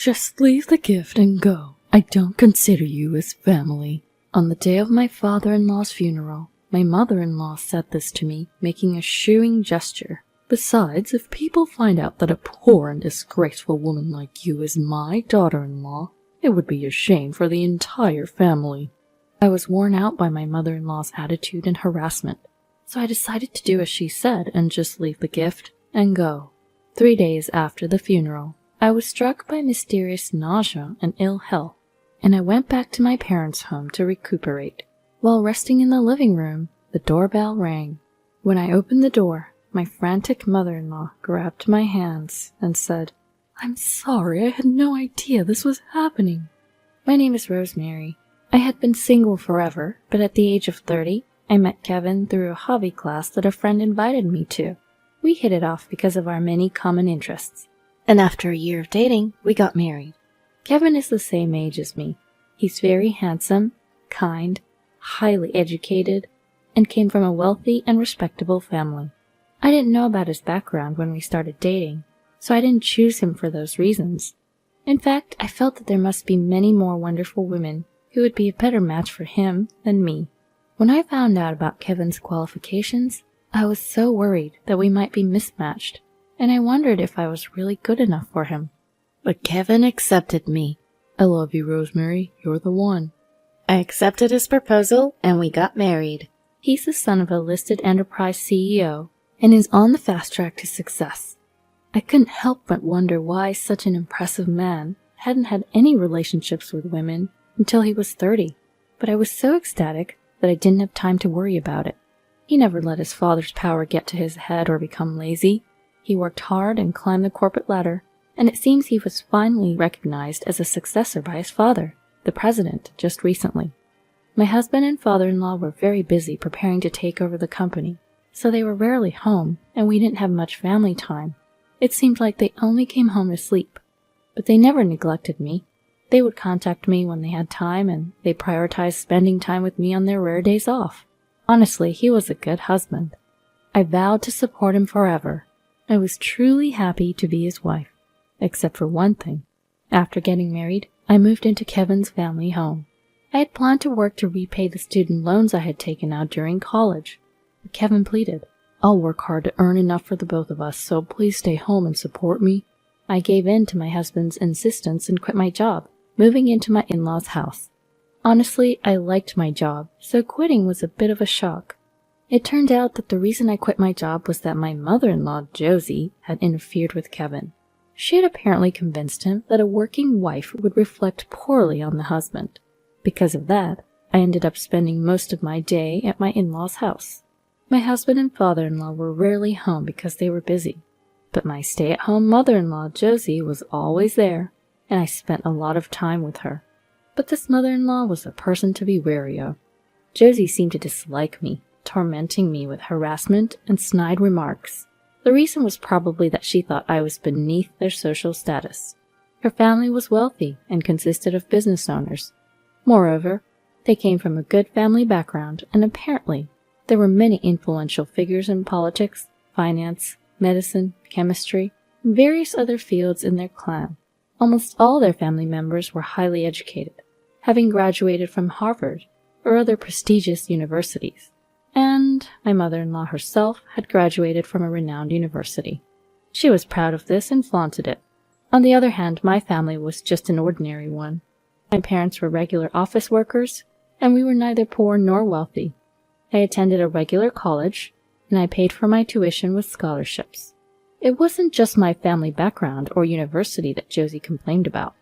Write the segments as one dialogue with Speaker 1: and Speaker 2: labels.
Speaker 1: Just leave the gift and go. I don't consider you as family. On the day of my father-in-law's funeral, my mother-in-law said this to me, making a shooing gesture. Besides, if people find out that a poor and disgraceful woman like you is my daughter-in-law, it would be a shame for the entire family. I was worn out by my mother-in-law's attitude and harassment, so I decided to do as she said and just leave the gift and go. 3 days after the funeral, I was struck by mysterious nausea and ill health, and I went back to my parents' home to recuperate. While resting in the living room, the doorbell rang. When I opened the door, my frantic mother-in-law grabbed my hands and said, "I'm sorry, I had no idea this was happening." My name is Rosemary. I had been single forever, but at the age of 30, I met Kevin through a hobby class that a friend invited me to. We hit it off because of our many common interests, and after a year of dating, we got married. Kevin is the same age as me. He's very handsome, kind, highly educated, and came from a wealthy and respectable family. I didn't know about his background when we started dating, so I didn't choose him for those reasons. In fact, I felt that there must be many more wonderful women who would be a better match for him than me. When I found out about Kevin's qualifications, I was so worried that we might be mismatched, and I wondered if I was really good enough for him. But Kevin accepted me. I love you, Rosemary. You're the one. I accepted his proposal, and we got married. He's the son of a listed enterprise CEO, and is on the fast track to success. I couldn't help but wonder why such an impressive man hadn't had any relationships with women until he was 30, but I was so ecstatic that I didn't have time to worry about it. He never let his father's power get to his head or become lazy. He worked hard and climbed the corporate ladder, and it seems he was finally recognized as a successor by his father, the president, just recently. My husband and father-in-law were very busy preparing to take over the company, so they were rarely home, and we didn't have much family time. It seemed like they only came home to sleep, but they never neglected me. They would contact me when they had time, and they prioritized spending time with me on their rare days off. Honestly, he was a good husband. I vowed to support him forever. I was truly happy to be his wife, except for one thing. After getting married, I moved into Kevin's family home. I had planned to work to repay the student loans I had taken out during college, but Kevin pleaded, "I'll work hard to earn enough for the both of us, so please stay home and support me." I gave in to my husband's insistence and quit my job, moving into my in-laws' house. Honestly, I liked my job, so quitting was a bit of a shock. It turned out that the reason I quit my job was that my mother-in-law, Josie, had interfered with Kevin. She had apparently convinced him that a working wife would reflect poorly on the husband. Because of that, I ended up spending most of my day at my in-laws' house. My husband and father-in-law were rarely home because they were busy, but my stay-at-home mother-in-law, Josie, was always there, and I spent a lot of time with her. But this mother-in-law was a person to be wary of. Josie seemed to dislike me, tormenting me with harassment and snide remarks. The reason was probably that she thought I was beneath their social status. Her family was wealthy and consisted of business owners. Moreover, they came from a good family background, and apparently there were many influential figures in politics, finance, medicine, chemistry, and various other fields in their clan. Almost all their family members were highly educated, having graduated from Harvard or other prestigious universities. And my mother-in-law herself had graduated from a renowned university. She was proud of this and flaunted it. On the other hand, my family was just an ordinary one. My parents were regular office workers, and we were neither poor nor wealthy. I attended a regular college, and I paid for my tuition with scholarships. It wasn't just my family background or university that Josie complained about.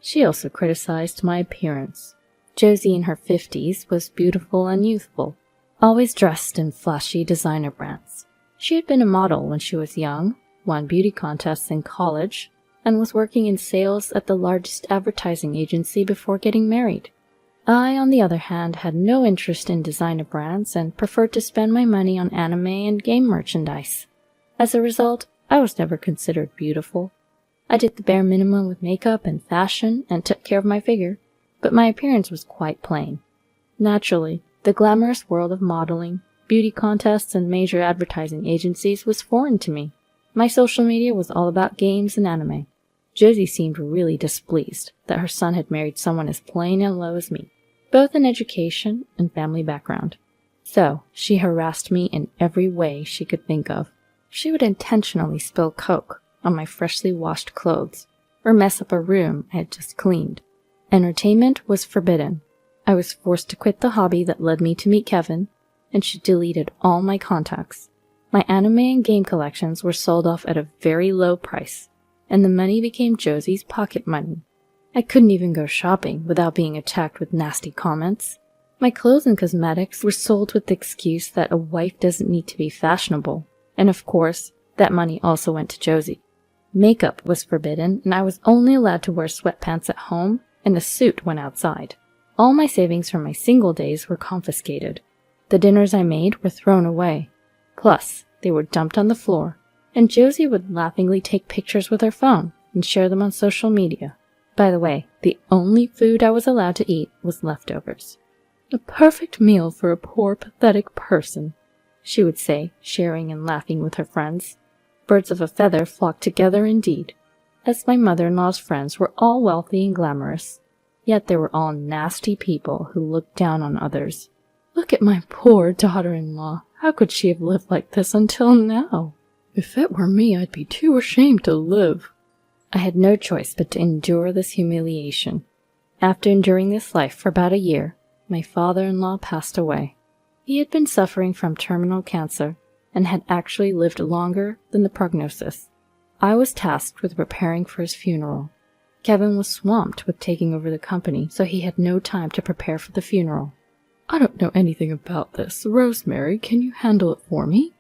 Speaker 1: She also criticized my appearance. Josie, in her 50s, was beautiful and youthful, always dressed in flashy designer brands. She had been a model when she was young, won beauty contests in college, and was working in sales at the largest advertising agency before getting married. I, on the other hand, had no interest in designer brands and preferred to spend my money on anime and game merchandise. As a result, I was never considered beautiful. I did the bare minimum with makeup and fashion and took care of my figure, but my appearance was quite plain. Naturally, the glamorous world of modeling, beauty contests, and major advertising agencies was foreign to me. My social media was all about games and anime. Josie seemed really displeased that her son had married someone as plain and low as me, both in education and family background. So she harassed me in every way she could think of. She would intentionally spill Coke on my freshly washed clothes, or mess up a room I had just cleaned. Entertainment was forbidden. I was forced to quit the hobby that led me to meet Kevin, and she deleted all my contacts. My anime and game collections were sold off at a very low price, and the money became Josie's pocket money. I couldn't even go shopping without being attacked with nasty comments. My clothes and cosmetics were sold with the excuse that a wife doesn't need to be fashionable, and of course, that money also went to Josie. Makeup was forbidden, and I was only allowed to wear sweatpants at home and a suit when outside. All my savings from my single days were confiscated. The dinners I made were thrown away. Plus, they were dumped on the floor, and Josie would laughingly take pictures with her phone and share them on social media. By the way, the only food I was allowed to eat was leftovers. "A perfect meal for a poor, pathetic person," she would say, sharing and laughing with her friends. Birds of a feather flocked together indeed, as my mother-in-law's friends were all wealthy and glamorous, yet they were all nasty people who looked down on others. Look at my poor daughter-in-law. How could she have lived like this until now? If it were me, I'd be too ashamed to live. I had no choice but to endure this humiliation. After enduring this life for about a year, my father-in-law passed away. He had been suffering from terminal cancer and had actually lived longer than the prognosis. I was tasked with preparing for his funeral. Kevin was swamped with taking over the company, so he had no time to prepare for the funeral. "I don't know anything about this. Rosemary, can you handle it for me?"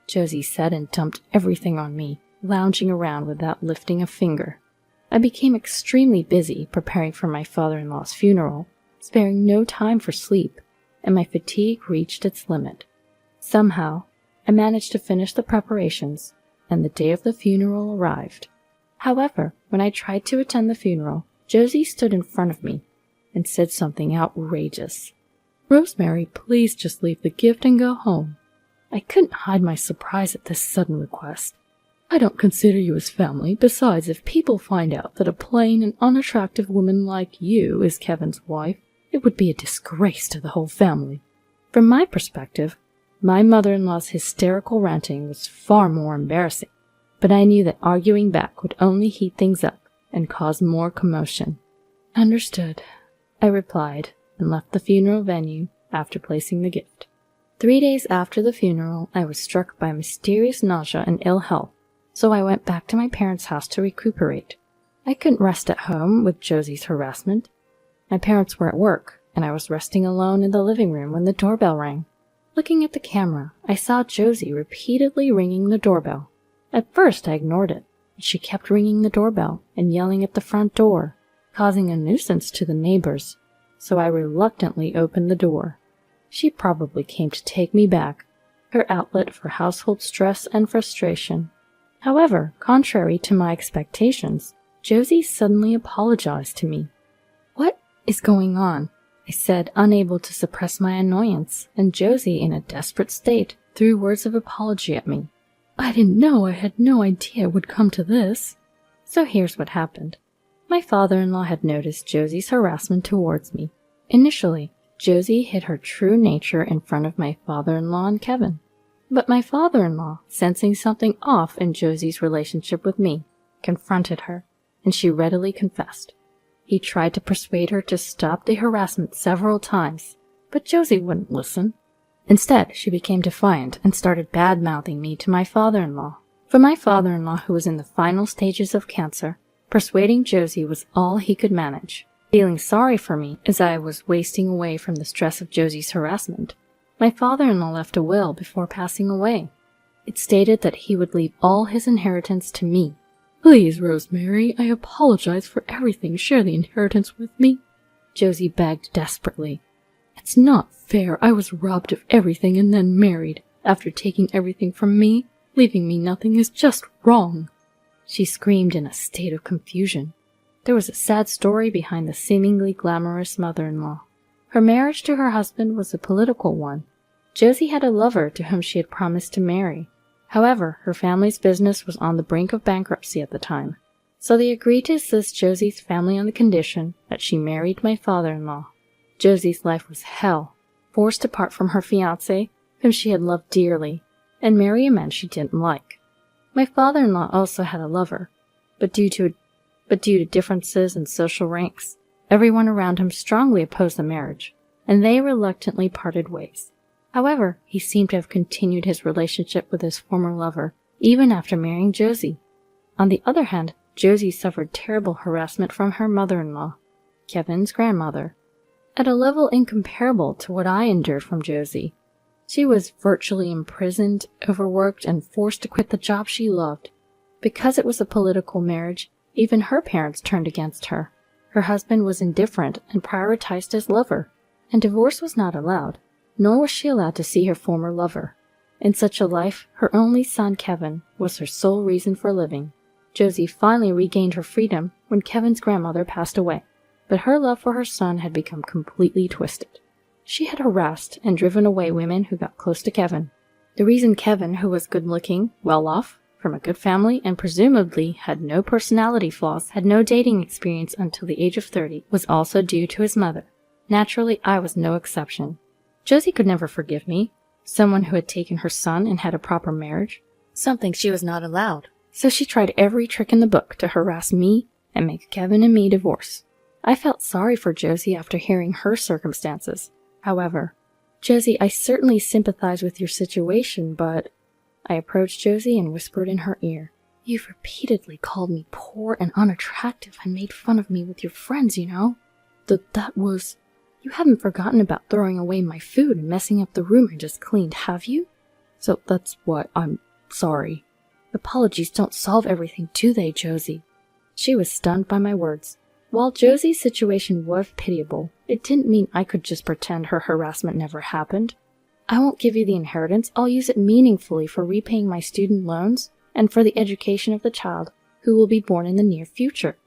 Speaker 1: Josie said and dumped everything on me, lounging around without lifting a finger. I became extremely busy preparing for my father-in-law's funeral, sparing no time for sleep, and my fatigue reached its limit. Somehow, I managed to finish the preparations, and the day of the funeral arrived. However, when I tried to attend the funeral, Josie stood in front of me and said something outrageous. "Rosemary, please just leave the gift and go home." I couldn't hide my surprise at this sudden request. "I don't consider you as family. Besides, if people find out that a plain and unattractive woman like you is Kevin's wife, it would be a disgrace to the whole family." From my perspective, my mother-in-law's hysterical ranting was far more embarrassing, but I knew that arguing back would only heat things up and cause more commotion. "Understood," I replied, and left the funeral venue after placing the gift. 3 days after the funeral, I was struck by mysterious nausea and ill health, so I went back to my parents' house to recuperate. I couldn't rest at home with Josie's harassment. My parents were at work, and I was resting alone in the living room when the doorbell rang. Looking at the camera, I saw Josie repeatedly ringing the doorbell. At first, I ignored it, but she kept ringing the doorbell and yelling at the front door, causing a nuisance to the neighbors, so I reluctantly opened the door. She probably came to take me back, her outlet for household stress and frustration. However, contrary to my expectations, Josie suddenly apologized to me. "What is going on?" I said, unable to suppress my annoyance, and Josie, in a desperate state, threw words of apology at me. "I didn't know. I had no idea it would come to this." So here's what happened. My father-in-law had noticed Josie's harassment towards me. Initially, Josie hid her true nature in front of my father-in-law and Kevin. But my father-in-law, sensing something off in Josie's relationship with me, confronted her, and she readily confessed. He tried to persuade her to stop the harassment several times, but Josie wouldn't listen. Instead, she became defiant and started bad-mouthing me to my father-in-law. For my father-in-law, who was in the final stages of cancer, persuading Josie was all he could manage. Feeling sorry for me as I was wasting away from the stress of Josie's harassment, my father-in-law left a will before passing away. It stated that he would leave all his inheritance to me. "Please, Rosemary, I apologize for everything. Share the inheritance with me," Josie begged desperately. "It's not fair. I was robbed of everything and then married. After taking everything from me, leaving me nothing is just wrong." She screamed in a state of confusion. There was a sad story behind the seemingly glamorous mother-in-law. Her marriage to her husband was a political one. Josie had a lover to whom she had promised to marry. However, her family's business was on the brink of bankruptcy at the time, So they agreed to assist Josie's family on the condition that she married my father-in-law. Josie's life was hell, forced apart from her fiancé, whom she had loved dearly, and marry a man she didn't like. My father-in-law also had a lover, but due to differences in social ranks, everyone around him strongly opposed the marriage, and they reluctantly parted ways. However, he seemed to have continued his relationship with his former lover, even after marrying Josie. On the other hand, Josie suffered terrible harassment from her mother-in-law, Kevin's grandmother, at a level incomparable to what I endured from Josie. She was virtually imprisoned, overworked, and forced to quit the job she loved. Because it was a political marriage, even her parents turned against her. Her husband was indifferent and prioritized his lover, and divorce was not allowed, nor was she allowed to see her former lover. In such a life, her only son Kevin was her sole reason for living. Josie finally regained her freedom when Kevin's grandmother passed away, but her love for her son had become completely twisted. She had harassed and driven away women who got close to Kevin. The reason Kevin, who was good-looking, well-off, from a good family, and presumably had no personality flaws, had no dating experience until the age of 30, was also due to his mother. Naturally, I was no exception. Josie could never forgive me, someone who had taken her son and had a proper marriage, something she was not allowed. So she tried every trick in the book to harass me and make Kevin and me divorce. I felt sorry for Josie after hearing her circumstances. However, Josie, I certainly sympathize with your situation, but... I approached Josie and whispered in her ear, "You've repeatedly called me poor and unattractive and made fun of me with your friends, you know. That was... You haven't forgotten about throwing away my food and messing up the room I just cleaned, have you? So that's what I'm sorry. Apologies don't solve everything, do they, Josie?" She was stunned by my words. While Josie's situation was pitiable, it didn't mean I could just pretend her harassment never happened. I won't give you the inheritance, I'll use it meaningfully for repaying my student loans and for the education of the child who will be born in the near future.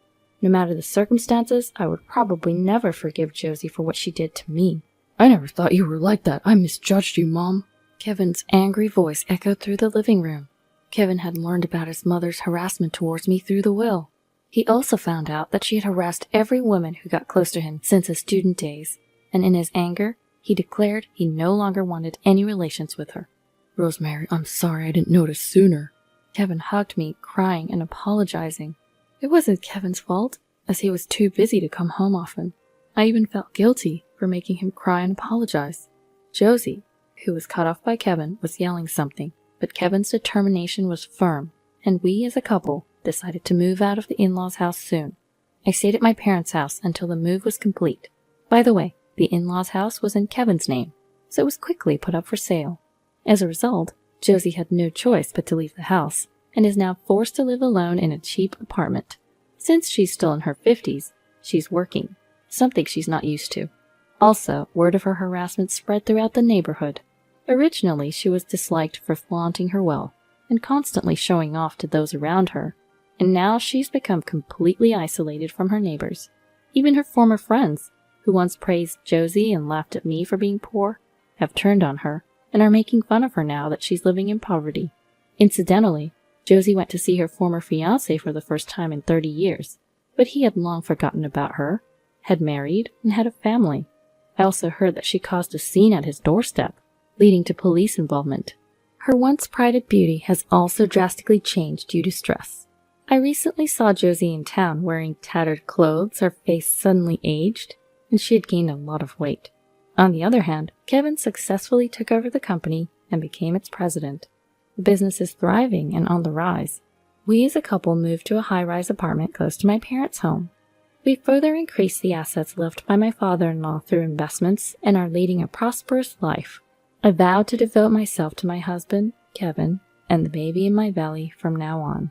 Speaker 1: No matter the circumstances, I would probably never forgive Josie for what she did to me. "I never thought you were like that. I misjudged you, Mom." Kevin's angry voice echoed through the living room. Kevin had learned about his mother's harassment towards me through the will. He also found out that she had harassed every woman who got close to him since his student days, and in his anger, he declared he no longer wanted any relations with her. "Rosemary, I'm sorry I didn't notice sooner." Kevin hugged me, crying and apologizing. It wasn't Kevin's fault, as he was too busy to come home often. I even felt guilty for making him cry and apologize. Josie, who was cut off by Kevin, was yelling something, but Kevin's determination was firm, and we as a couple decided to move out of the in-laws' house soon. I stayed at my parents' house until the move was complete. By the way, the in-laws' house was in Kevin's name, so it was quickly put up for sale. As a result, Josie had no choice but to leave the house, and is now forced to live alone in a cheap apartment. Since she's still in her 50s, she's working, something she's not used to. Also, word of her harassment spread throughout the neighborhood. Originally, she was disliked for flaunting her wealth and constantly showing off to those around her, and now she's become completely isolated from her neighbors. Even her former friends, who once praised Josie and laughed at me for being poor, have turned on her and are making fun of her now that she's living in poverty. Incidentally, Josie went to see her former fiancé for the first time in 30 years, but he had long forgotten about her, had married, and had a family. I also heard that she caused a scene at his doorstep, leading to police involvement. Her once prided beauty has also drastically changed due to stress. I recently saw Josie in town wearing tattered clothes, her face suddenly aged, and she had gained a lot of weight. On the other hand, Kevin successfully took over the company and became its president. The business is thriving and on the rise. We as a couple moved to a high-rise apartment close to my parents' home. We further increased the assets left by my father-in-law through investments and are leading a prosperous life. I vow to devote myself to my husband, Kevin, and the baby in my belly from now on.